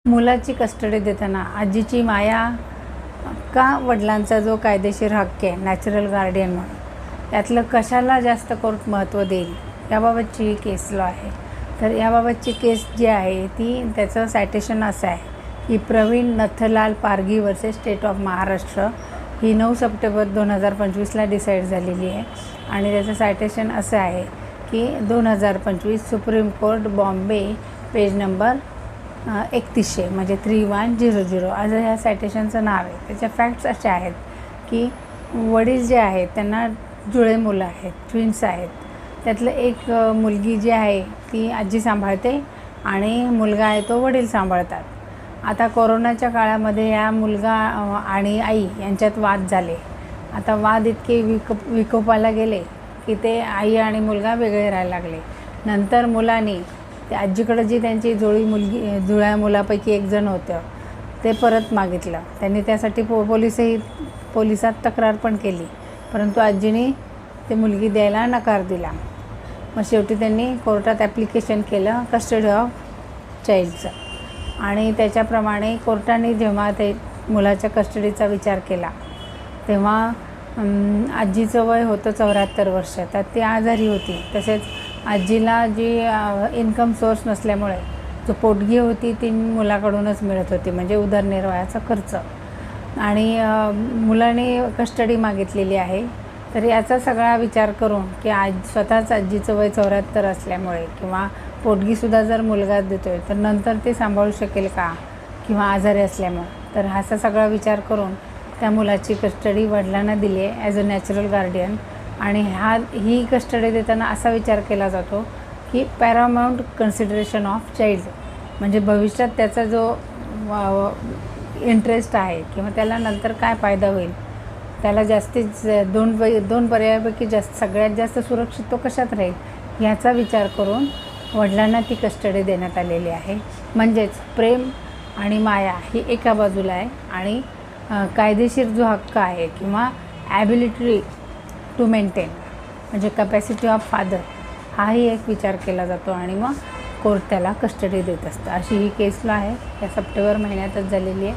मुलाची कस्टडी देताना आजीची माया का वडिलांचा जो कायदेशीर हक्क आहे नॅचरल गार्डियन म्हणून त्यातलं कशाला जास्त कोर्ट महत्त्व देईल याबाबतची ही केस लॉ आहे. तर याबाबतची केस जी आहे ती त्याचं सायटेशन असं आहे की Praveen Nathlal Pargi versus state of Maharashtra ही 9 सप्टेंबर 2025ला डिसाईड झालेली आहे. आणि त्याचं सायटेशन असं आहे की 2025 supreme court Bombay page number 3100 म्हणजे 3100 असं ह्या सायटेशनचं नाव आहे. त्याच्या फॅक्ट्स अशा आहेत की वडील जे आहेत त्यांना जुळे मुलं आहेत, ट्विन्स आहेत. त्यातलं एक मुलगी जी आहे ती आजी सांभाळते आणि मुलगा आहे तो वडील सांभाळतात. आता कोरोनाच्या काळामध्ये या मुलगा आणि आई यांच्यात वाद झाले. आता वाद इतके विकोपाला गेले की ते आई आणि मुलगा वेगळे राहायला लागले. नंतर मुलांनी ते आजीकडं जी त्यांची जुळ्या मुलापैकी एक जण होतं ते परत मागितलं. त्यांनी त्यासाठी पोलिसात तक्रार पण केली, परंतु आजीने ते मुलगी द्यायला नकार दिला. मग शेवटी त्यांनी कोर्टात ॲप्लिकेशन केलं कस्टडी ऑफ चाइल्डचं आणि त्याच्याप्रमाणे कोर्टाने जेव्हा ते मुलाच्या कस्टडीचा विचार केला तेव्हा आजीचं वय होतं 74 वर्ष. तर ती आजारी होती. तसेच आजीला जी इन्कम सोर्स नसल्यामुळे जो पोटगी होती ती मुलाकडूनच मिळत होती, म्हणजे उदरनिर्वाहाचा खर्च. आणि मुलाने कस्टडी मागितलेली आहे. तर याचा सगळा विचार करून की स्वतःच आजीचं वय 74 असल्यामुळे किंवा पोटगीसुद्धा जर मुलगा देतो आहे तर नंतर ते सांभाळू शकेल का किंवा आजारी असल्यामुळे, तर असा सगळा विचार करून त्या मुलाची कस्टडी वडिलांना दिली आहे ॲज अ नॅचरल गार्डियन. आणि ही कस्टडी देताना असा विचार केला जातो की पॅरामाऊंट कन्सिडरेशन ऑफ चाइल्ड, म्हणजे भविष्यात त्याचा जो इंटरेस्ट आहे किंवा त्याला नंतर काय फायदा होईल, त्याला जास्तीत दोन पर्यायापैकी सगळ्यात जास्त सुरक्षित तो कशात राहील याचा विचार करून वडिलांना ती कस्टडी देण्यात आलेली आहे. म्हणजेच प्रेम आणि माया ही एका बाजूला आहे आणि कायदेशीर जो हक्क आहे किंवा ॲबिलिटी टू मेंटेन म्हणजे कॅपॅसिटी ऑफ फादर हाही एक विचार केला जातो आणि मग कोर्ट त्याला कस्टडी देत असतं. अशी ही केस लॉ आहे. या सप्टेंबर महिन्यातच झालेली आहे.